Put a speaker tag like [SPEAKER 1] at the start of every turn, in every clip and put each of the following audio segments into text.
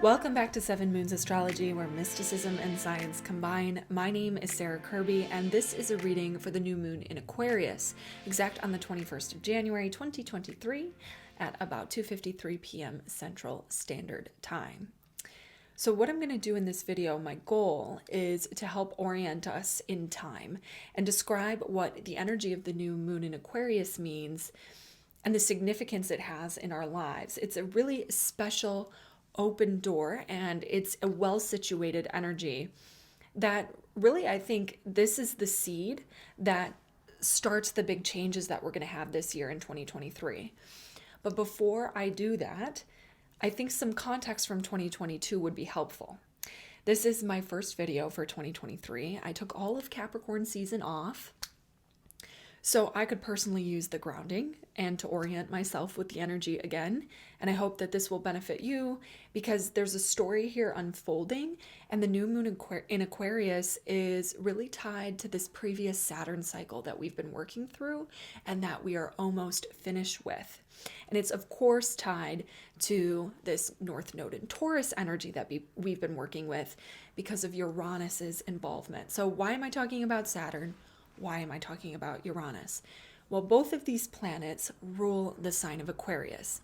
[SPEAKER 1] Welcome back to Seven Moons Astrology, where mysticism and science combine. My name is Sarah Kirby, and this is a reading for the new moon in Aquarius, exact on the 21st of January, 2023, at about 2:53 p.m. Central Standard Time. So what I'm going to do in this video, my goal is to help orient us in time and describe what the energy of the new moon in Aquarius means and the significance it has in our lives. It's a really special open door, and it's a well-situated energy that really, I think this is the seed that starts the big changes that we're going to have this year in 2023. But before I do that, I think some context from 2022 would be helpful. This is my first video for 2023. I took all of Capricorn season off so I could personally use the grounding and to orient myself with the energy again. And I hope that this will benefit you because there's a story here unfolding, and the new moon in Aquarius is really tied to this previous Saturn cycle that we've been working through and that we are almost finished with. And it's of course tied to this North Node in Taurus energy that we've been working with because of Uranus's involvement. So why am I talking about Saturn? Why am I talking about Uranus? Well, both of these planets rule the sign of Aquarius.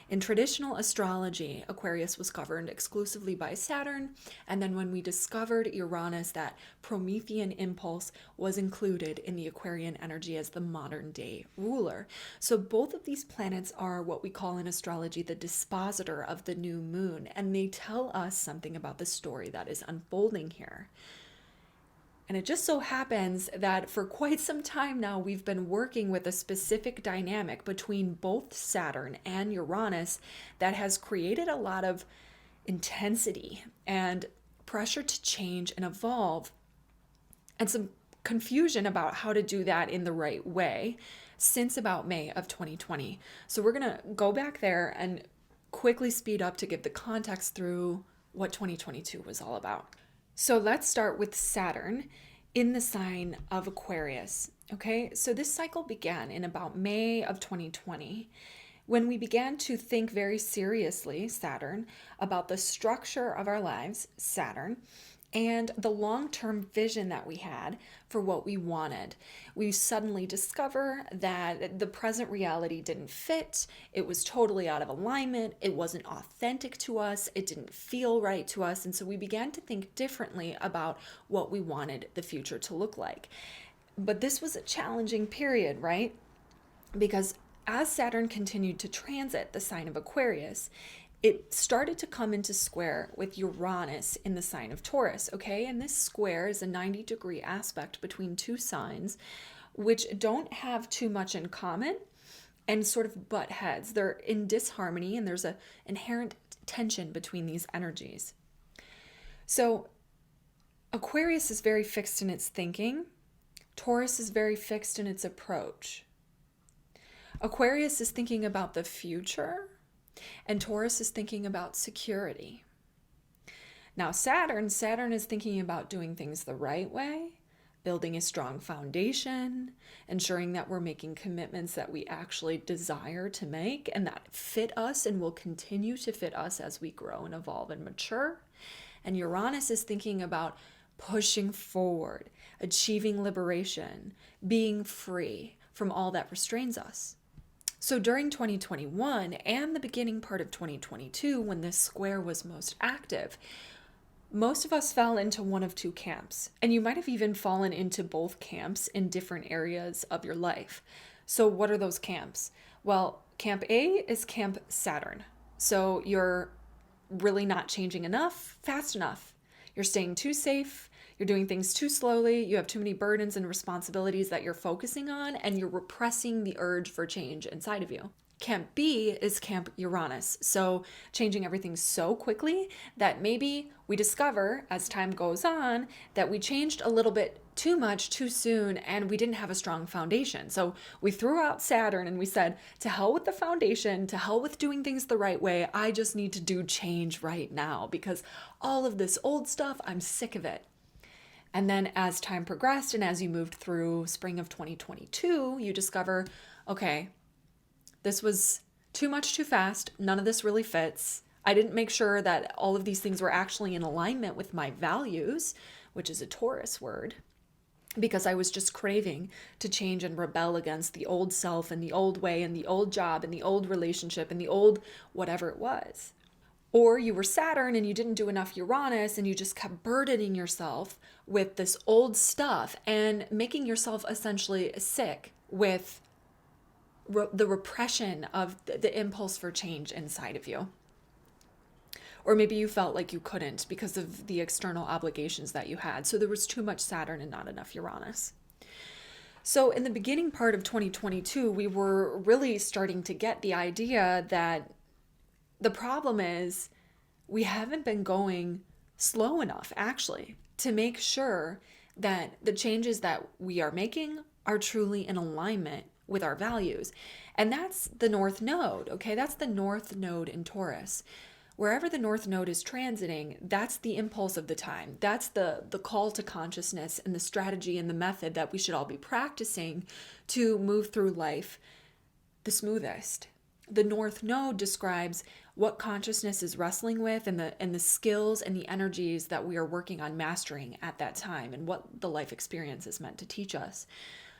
[SPEAKER 1] In traditional astrology, Aquarius was governed exclusively by Saturn, and then when we discovered Uranus, that Promethean impulse was included in the Aquarian energy as the modern day ruler. So both of these planets are what we call in astrology the dispositor of the new moon, and they tell us something about the story that is unfolding here. And it just so happens that for quite some time now, we've been working with a specific dynamic between both Saturn and Uranus that has created a lot of intensity and pressure to change and evolve, and some confusion about how to do that in the right way since about May of 2020. So we're going to go back there and quickly speed up to give the context through what 2022 was all about. So let's start with Saturn in the sign of Aquarius. Okay, so this cycle began in about May of 2020 when we began to think very seriously, Saturn, about the structure of our lives, Saturn, and the long-term vision that we had for what we wanted. We suddenly discover that the present reality didn't fit. It was totally out of alignment. It wasn't authentic to us. It didn't feel right to us. And so we began to think differently about what we wanted the future to look like. But this was a challenging period, right? Because as Saturn continued to transit the sign of Aquarius, it started to come into square with Uranus in the sign of Taurus, okay? And this square is a 90-degree aspect between two signs which don't have too much in common and sort of butt heads. They're in disharmony, and there's an inherent tension between these energies. So Aquarius is very fixed in its thinking. Taurus is very fixed in its approach. Aquarius is thinking about the future, and Taurus is thinking about security. Now Saturn is thinking about doing things the right way, building a strong foundation, ensuring that we're making commitments that we actually desire to make and that fit us and will continue to fit us as we grow and evolve and mature. And Uranus is thinking about pushing forward, achieving liberation, being free from all that restrains us. So during 2021 and the beginning part of 2022, when this square was most active, most of us fell into one of two camps. And you might have even fallen into both camps in different areas of your life. So what are those camps? Well, Camp A is Camp Saturn. So you're really not changing enough, fast enough. You're staying too safe. You're doing things too slowly. You have too many burdens and responsibilities that you're focusing on, and you're repressing the urge for change inside of you. Camp B is Camp Uranus. So changing everything so quickly that maybe we discover as time goes on that we changed a little bit too much too soon and we didn't have a strong foundation. So we threw out Saturn and we said, to hell with the foundation, to hell with doing things the right way. I just need to do change right now because all of this old stuff, I'm sick of it. And then as time progressed and as you moved through spring of 2022, you discover, okay, this was too much too fast. None of this really fits. I didn't make sure that all of these things were actually in alignment with my values, which is a Taurus word, because I was just craving to change and rebel against the old self and the old way and the old job and the old relationship and the old whatever it was. Or you were Saturn and you didn't do enough Uranus and you just kept burdening yourself with this old stuff and making yourself essentially sick with the repression of the impulse for change inside of you. Or maybe you felt like you couldn't because of the external obligations that you had. So there was too much Saturn and not enough Uranus. So in the beginning part of 2022, we were really starting to get the idea that the problem is we haven't been going slow enough, actually, to make sure that the changes that we are making are truly in alignment with our values. And that's the North Node, okay? That's the North Node in Taurus. Wherever the North Node is transiting, that's the impulse of the time. That's the call to consciousness and the strategy and the method that we should all be practicing to move through life the smoothest. The North Node describes what consciousness is wrestling with and the skills and the energies that we are working on mastering at that time and what the life experience is meant to teach us.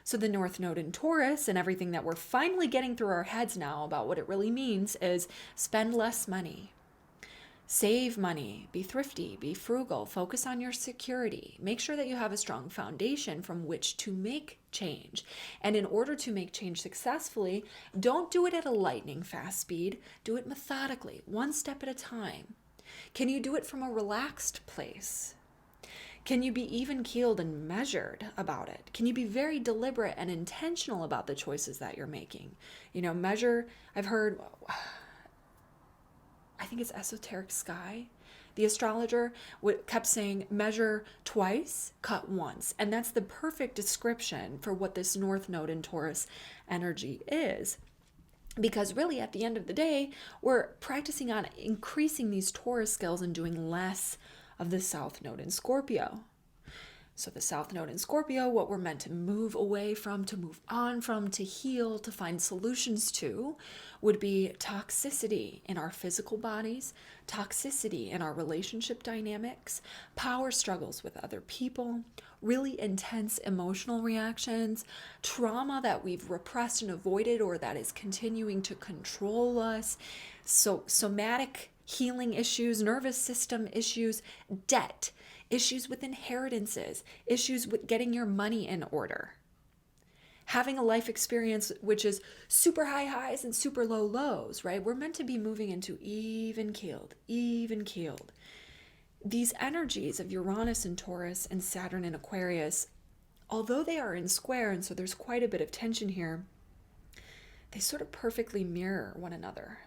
[SPEAKER 1] So the North Node in Taurus and everything that we're finally getting through our heads now about what it really means is spend less money. Save money, be thrifty, be frugal, focus on your security. Make sure that you have a strong foundation from which to make change. And in order to make change successfully, don't do it at a lightning fast speed. Do it methodically, one step at a time. Can you do it from a relaxed place? Can you be even-keeled and measured about it? Can you be very deliberate and intentional about the choices that you're making? Measure, I've heard... I think it's Esoteric Sky. The astrologer kept saying, measure twice, cut once. And that's the perfect description for what this North Node in Taurus energy is. Because really, at the end of the day, we're practicing on increasing these Taurus skills and doing less of the South Node in Scorpio. So the South Node in Scorpio, what we're meant to move away from, to move on from, to heal, to find solutions to, would be toxicity in our physical bodies, toxicity in our relationship dynamics, power struggles with other people, really intense emotional reactions, trauma that we've repressed and avoided or that is continuing to control us, so somatic healing issues, nervous system issues, debt, issues with inheritances, issues with getting your money in order. Having a life experience which is super high highs and super low lows, right? We're meant to be moving into even keeled. These energies of Uranus and Taurus and Saturn and Aquarius, although they are in square, and so there's quite a bit of tension here, they sort of perfectly mirror one another.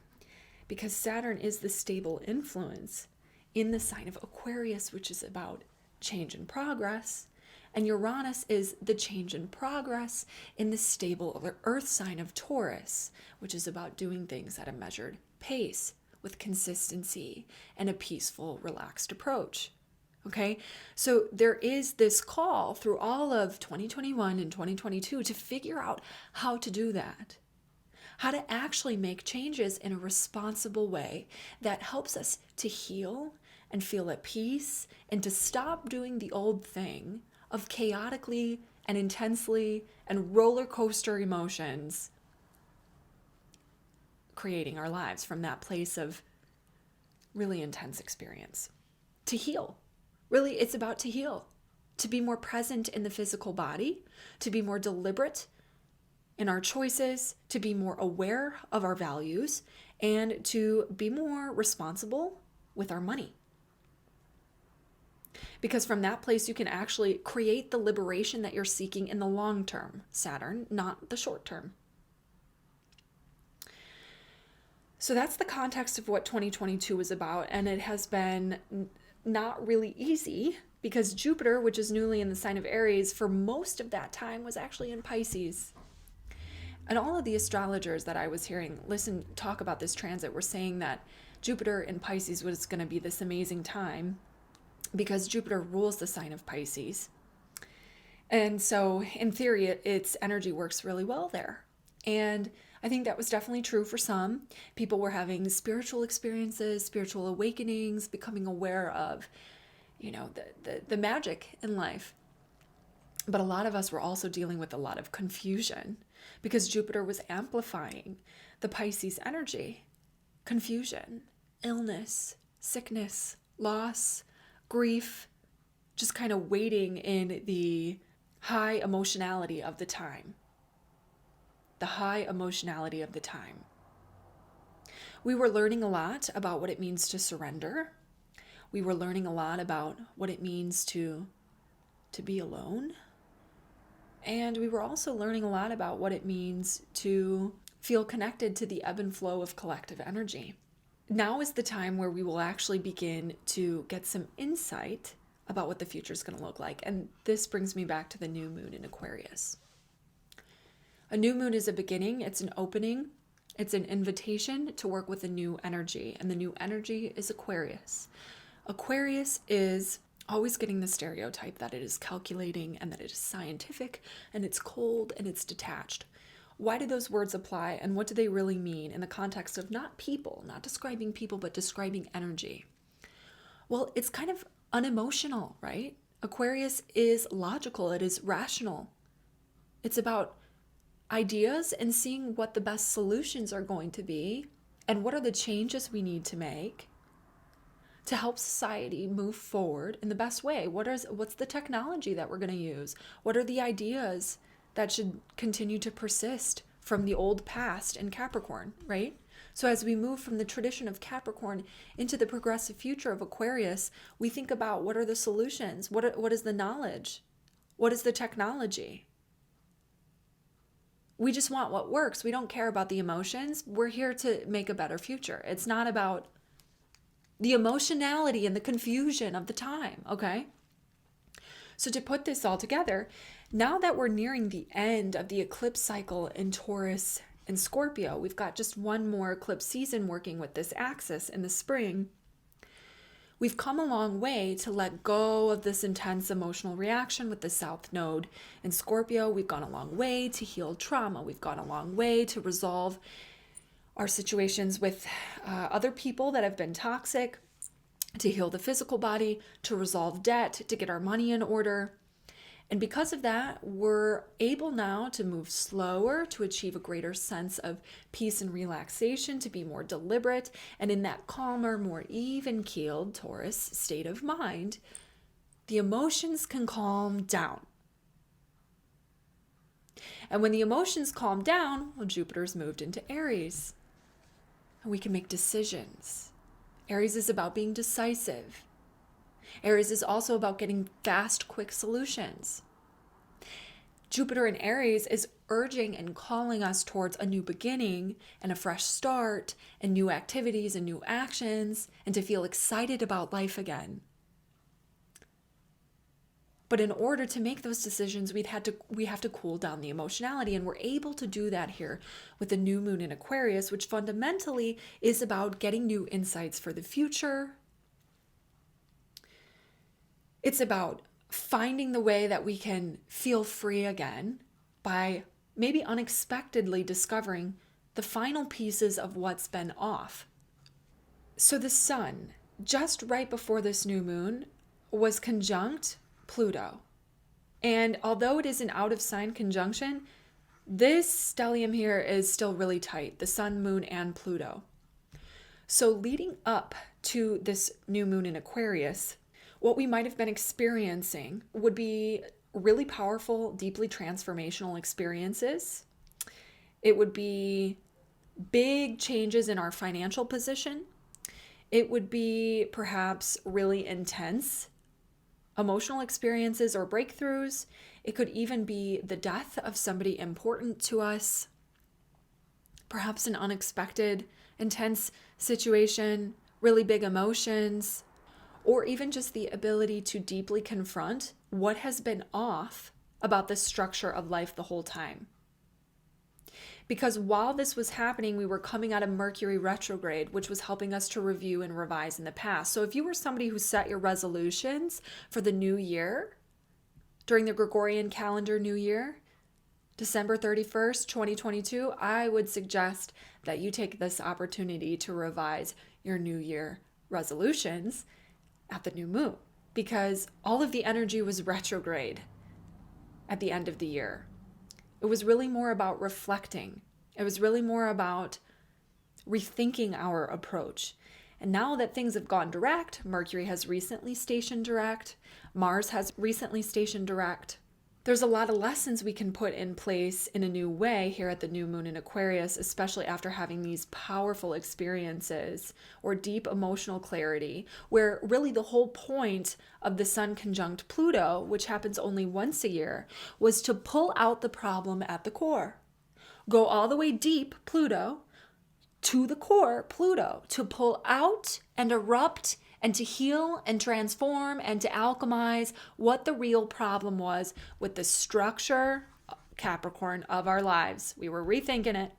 [SPEAKER 1] Because Saturn is the stable influence in the sign of Aquarius, which is about change and progress. And Uranus is the change and progress in the stable earth sign of Taurus, which is about doing things at a measured pace with consistency and a peaceful, relaxed approach. Okay, so there is this call through all of 2021 and 2022 to figure out how to do that. How to actually make changes in a responsible way that helps us to heal and feel at peace and to stop doing the old thing of chaotically and intensely and roller coaster emotions creating our lives from that place of really intense experience. To heal. Really, it's about to heal. To be more present in the physical body, to be more deliberate in our choices, to be more aware of our values, and to be more responsible with our money. Because from that place, you can actually create the liberation that you're seeking in the long term, Saturn, not the short term. So that's the context of what 2022 is about, and it has been not really easy because Jupiter, which is newly in the sign of Aries, for most of that time was actually in Pisces. And all of the astrologers that I was hearing talk about this transit were saying that Jupiter in Pisces was going to be this amazing time because Jupiter rules the sign of Pisces. And so in theory, its energy works really well there. And I think that was definitely true for some. People were having spiritual experiences, spiritual awakenings, becoming aware of, the magic in life. But a lot of us were also dealing with a lot of confusion because Jupiter was amplifying the Pisces energy. Confusion, illness, sickness, loss, grief, just kind of waiting in the high emotionality of the time. The high emotionality of the time. We were learning a lot about what it means to surrender. We were learning a lot about what it means to be alone. And we were also learning a lot about what it means to feel connected to the ebb and flow of collective energy. Now is the time where we will actually begin to get some insight about what the future is going to look like. And this brings me back to the new moon in Aquarius. A new moon is a beginning, it's an opening, it's an invitation to work with a new energy. And the new energy is Aquarius. Aquarius is always getting the stereotype that it is calculating and that it is scientific and it's cold and it's detached. Why do those words apply and what do they really mean in the context of not people, not describing people, but describing energy? Well, it's kind of unemotional, right? Aquarius is logical, it is rational. It's about ideas and seeing what the best solutions are going to be and what are the changes we need to make to help society move forward in the best way. What's the technology that we're going to use? What are the ideas that should continue to persist from the old past in Capricorn, right? So as we move from the tradition of Capricorn into the progressive future of Aquarius, we think about what are the solutions? What is the knowledge? What is the technology? We just want what works. We don't care about the emotions. We're here to make a better future. It's not about the emotionality and the confusion of the time, okay? So to put this all together, now that we're nearing the end of the eclipse cycle in Taurus and Scorpio, we've got just one more eclipse season working with this axis in the spring. We've come a long way to let go of this intense emotional reaction with the South Node in Scorpio. We've gone a long way to heal trauma. We've gone a long way to resolve our situations with other people that have been toxic, to heal the physical body, to resolve debt, to get our money in order. And because of that, we're able now to move slower, to achieve a greater sense of peace and relaxation, to be more deliberate, and in that calmer, more even-keeled Taurus state of mind, the emotions can calm down. And when the emotions calm down, well, Jupiter's moved into Aries. And we can make decisions. Aries is about being decisive. Aries is also about getting fast, quick solutions. Jupiter in Aries is urging and calling us towards a new beginning and a fresh start and new activities and new actions and to feel excited about life again. But in order to make those decisions, we have to cool down the emotionality, and we're able to do that here with the new moon in Aquarius, which fundamentally is about getting new insights for the future. It's about finding the way that we can feel free again by maybe unexpectedly discovering the final pieces of what's been off. So the sun, just right before this new moon, was conjunct Pluto. And although it is an out of sign conjunction, this stellium here is still really tight, the sun, moon, and Pluto. So leading up to this new moon in Aquarius, what we might have been experiencing would be really powerful, deeply transformational experiences. It would be big changes in our financial position. It would be perhaps really intense emotional experiences or breakthroughs. It could even be the death of somebody important to us, perhaps an unexpected, intense situation, really big emotions, or even just the ability to deeply confront what has been off about the structure of life the whole time. Because while this was happening, we were coming out of Mercury retrograde, which was helping us to review and revise in the past. So if you were somebody who set your resolutions for the new year, during the Gregorian calendar new year, December 31st, 2022, I would suggest that you take this opportunity to revise your New Year resolutions at the new moon, because all of the energy was retrograde at the end of the year. It was really more about reflecting. It was really more about rethinking our approach. And now that things have gone direct, Mercury has recently stationed direct, Mars has recently stationed direct, there's a lot of lessons we can put in place in a new way here at the new moon in Aquarius, especially after having these powerful experiences or deep emotional clarity, where really the whole point of the Sun conjunct Pluto, which happens only once a year, was to pull out the problem at the core. Go all the way deep, Pluto, to the core, Pluto, to pull out and erupt and to heal and transform and to alchemize what the real problem was with the structure, Capricorn, of our lives. We were rethinking it.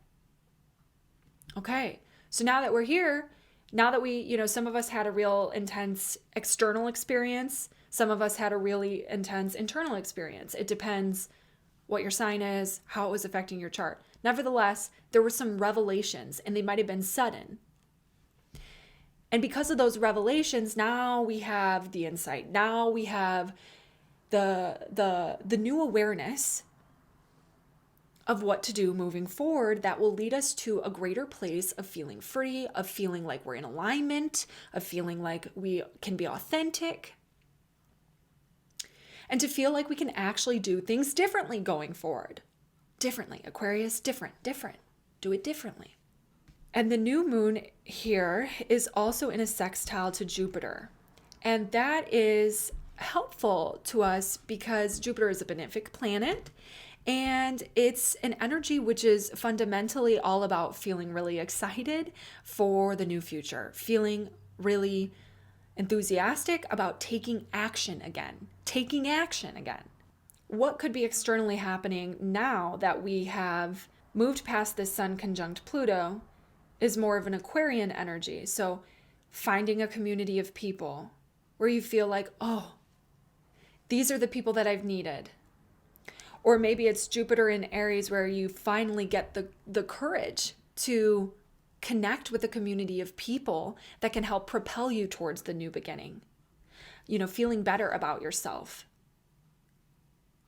[SPEAKER 1] Okay, so now that we're here, now that we, some of us had a real intense external experience, some of us had a really intense internal experience. It depends what your sign is, how it was affecting your chart. Nevertheless, there were some revelations, and they might have been sudden. And because of those revelations, now we have the insight. Now we have the new awareness of what to do moving forward that will lead us to a greater place of feeling free, of feeling like we're in alignment, of feeling like we can be authentic, and to feel like we can actually do things differently going forward. Differently. Aquarius, different. Do it differently. And the new moon here is also in a sextile to Jupiter. And that is helpful to us because Jupiter is a benefic planet, and it's an energy which is fundamentally all about feeling really excited for the new future, feeling really enthusiastic about taking action again. What could be externally happening now that we have moved past this Sun conjunct Pluto is more of an Aquarian energy. So finding a community of people where you feel like, oh, these are the people that I've needed. Or maybe it's Jupiter in Aries where you finally get the courage to connect with a community of people that can help propel you towards the new beginning. Feeling better about yourself.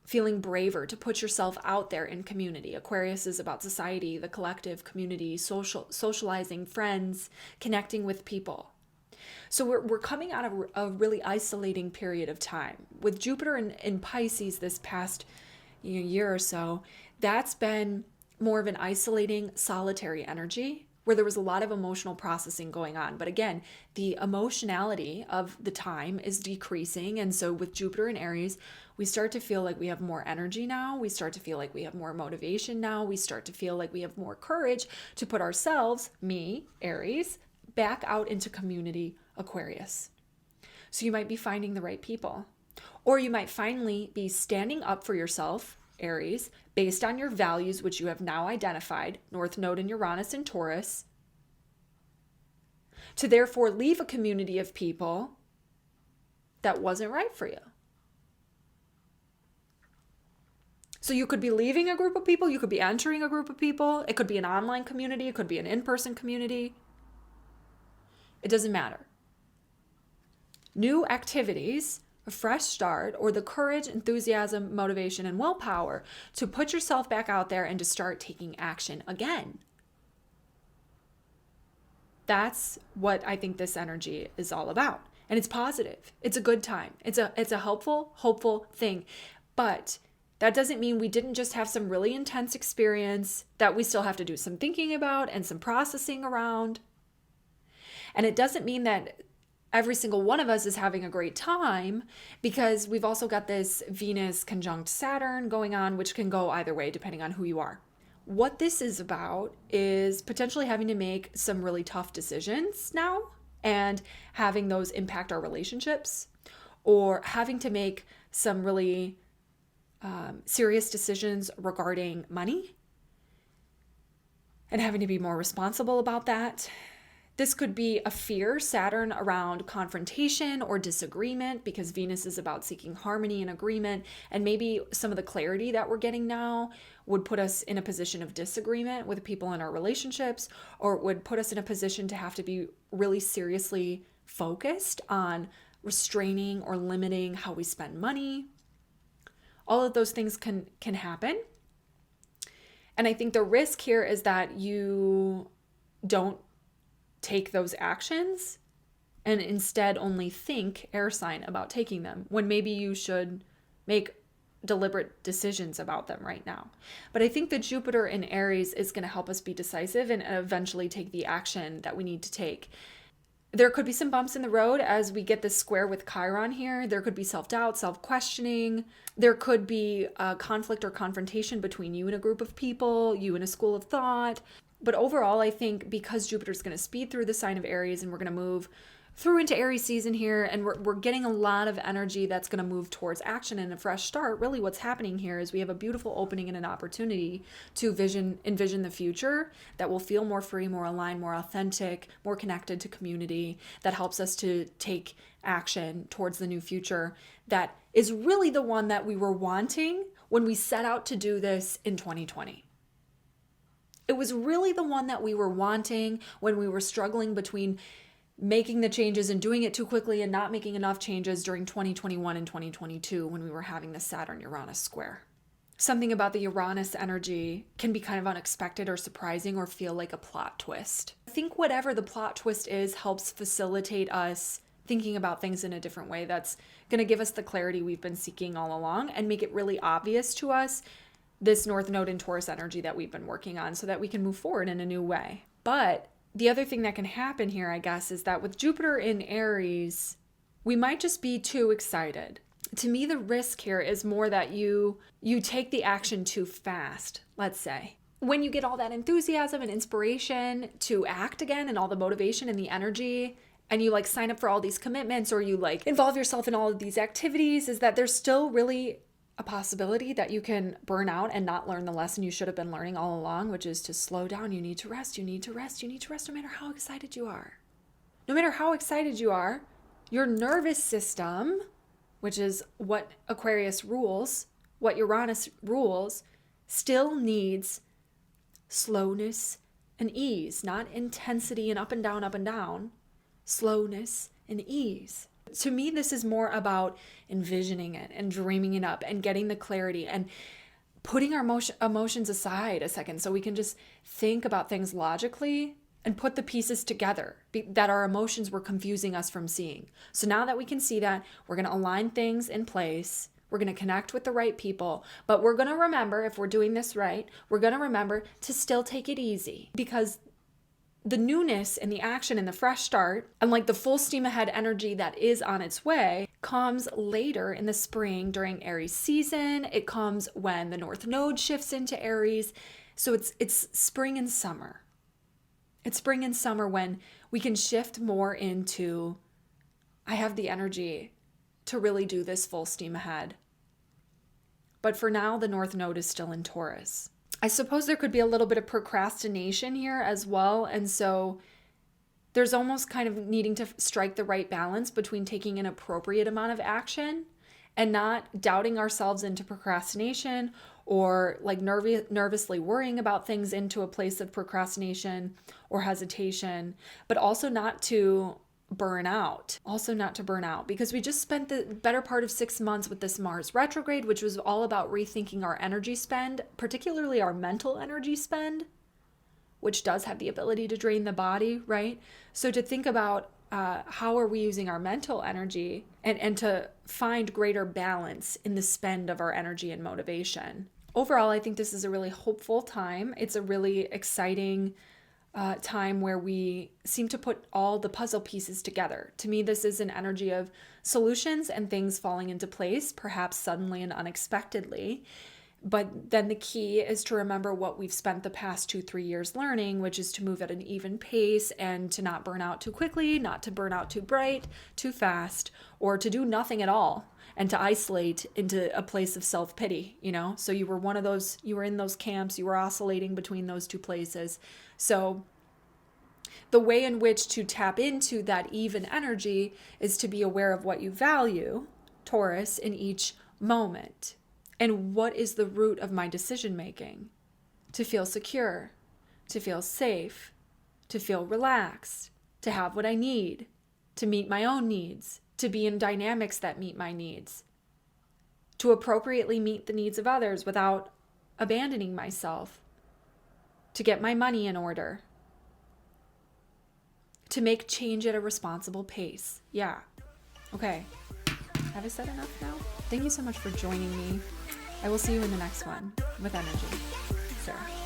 [SPEAKER 1] Feeling braver to put yourself out there in community. Aquarius is about society, the collective, community, socializing, friends, connecting with people. So we're coming out of a really isolating period of time. With Jupiter in Pisces this past year or so, that's been more of an isolating, solitary energy where there was a lot of emotional processing going on. But again, the emotionality of the time is decreasing. And so with Jupiter in Aries, we start to feel like we have more energy now. We start to feel like we have more motivation now. We start to feel like we have more courage to put ourselves, me, Aries, back out into community, Aquarius. So you might be finding the right people. Or you might finally be standing up for yourself, Aries, based on your values, which you have now identified, North Node in Uranus and Taurus, to therefore leave a community of people that wasn't right for you. So you could be leaving a group of people, you could be entering a group of people, it could be an online community, it could be an in-person community. It doesn't matter. New activities, a fresh start, or the courage, enthusiasm, motivation, and willpower to put yourself back out there and to start taking action again. That's what I think this energy is all about. And it's positive. It's a good time. It's a helpful, hopeful thing. But that doesn't mean we didn't just have some really intense experience that we still have to do some thinking about and some processing around. And it doesn't mean that every single one of us is having a great time, because we've also got this Venus conjunct Saturn going on, which can go either way depending on who you are. What this is about is potentially having to make some really tough decisions now and having those impact our relationships, or having to make some really serious decisions regarding money and having to be more responsible about that. This could be a fear, Saturn, around confrontation or disagreement, because Venus is about seeking harmony and agreement. And maybe some of the clarity that we're getting now would put us in a position of disagreement with people in our relationships, or would put us in a position to have to be really seriously focused on restraining or limiting how we spend money. All of those things can happen. And I think the risk here is that you don't take those actions and instead only think, air sign, about taking them, when maybe you should make deliberate decisions about them right now. But I think the Jupiter in Aries is going to help us be decisive and eventually take the action that we need to take. There could be some bumps in the road as we get this square with Chiron here. There could be self-doubt, self-questioning. There could be a conflict or confrontation between you and a group of people, you and a school of thought. But overall, I think because Jupiter's going to speed through the sign of Aries and we're going to move through into Aries season here, and we're getting a lot of energy that's going to move towards action and a fresh start. Really what's happening here is we have a beautiful opening and an opportunity to envision the future that will feel more free, more aligned, more authentic, more connected to community, that helps us to take action towards the new future that is really the one that we were wanting when we set out to do this in 2020. It was really the one that we were wanting when we were struggling between making the changes and doing it too quickly and not making enough changes during 2021 and 2022 when we were having the Saturn-Uranus square. Something about the Uranus energy can be kind of unexpected or surprising or feel like a plot twist. I think whatever the plot twist is helps facilitate us thinking about things in a different way that's going to give us the clarity we've been seeking all along and make it really obvious to us this North Node in Taurus energy that we've been working on so that we can move forward in a new way. But the other thing that can happen here, I guess, is that with Jupiter in Aries, we might just be too excited. To me, the risk here is more that you take the action too fast, let's say. When you get all that enthusiasm and inspiration to act again and all the motivation and the energy, and you like sign up for all these commitments or you like involve yourself in all of these activities, is that there's still really a possibility that you can burn out and not learn the lesson you should have been learning all along, which is to slow down. You need to rest. You need to rest. You need to rest no matter how excited you are. No matter how excited you are, your nervous system, which is what Aquarius rules, what Uranus rules, still needs slowness and ease, not intensity and up and down, slowness and ease. To me, this is more about envisioning it and dreaming it up and getting the clarity and putting our emotions aside a second so we can just think about things logically and put the pieces together that our emotions were confusing us from seeing. So now that we can see that, we're going to align things in place. We're going to connect with the right people, but we're going to remember, if we're doing this right, we're going to remember to still take it easy, because the newness and the action and the fresh start and like the full steam ahead energy that is on its way comes later in the spring during Aries season. It comes when the North Node shifts into Aries. So it's spring and summer. It's spring and summer when we can shift more into, I have the energy to really do this full steam ahead. But for now, the North Node is still in Taurus. I suppose there could be a little bit of procrastination here as well. And so there's almost kind of needing to strike the right balance between taking an appropriate amount of action and not doubting ourselves into procrastination or like nervously worrying about things into a place of procrastination or hesitation, but also not to burn out. Because we just spent the better part of 6 months with this Mars retrograde, which was all about rethinking our energy spend, particularly our mental energy spend, which does have the ability to drain the body, right? So to think about how are we using our mental energy and to find greater balance in the spend of our energy and motivation. Overall, I think this is a really hopeful time. It's a really exciting time where we seem to put all the puzzle pieces together. To me, this is an energy of solutions and things falling into place, perhaps suddenly and unexpectedly. But then the key is to remember what we've spent the past 2-3 years learning, which is to move at an even pace and to not burn out too quickly, not to burn out too bright, too fast, or to do nothing at all and to isolate into a place of self-pity, you know? So you were you were in those camps, you were oscillating between those two places. So the way in which to tap into that even energy is to be aware of what you value, Taurus, in each moment. And what is the root of my decision making? To feel secure, to feel safe, to feel relaxed, to have what I need, to meet my own needs, to be in dynamics that meet my needs, to appropriately meet the needs of others without abandoning myself, to get my money in order, to make change at a responsible pace. Yeah. Okay. Have I said enough now? Thank you so much for joining me. I will see you in the next one with energy. Sarah.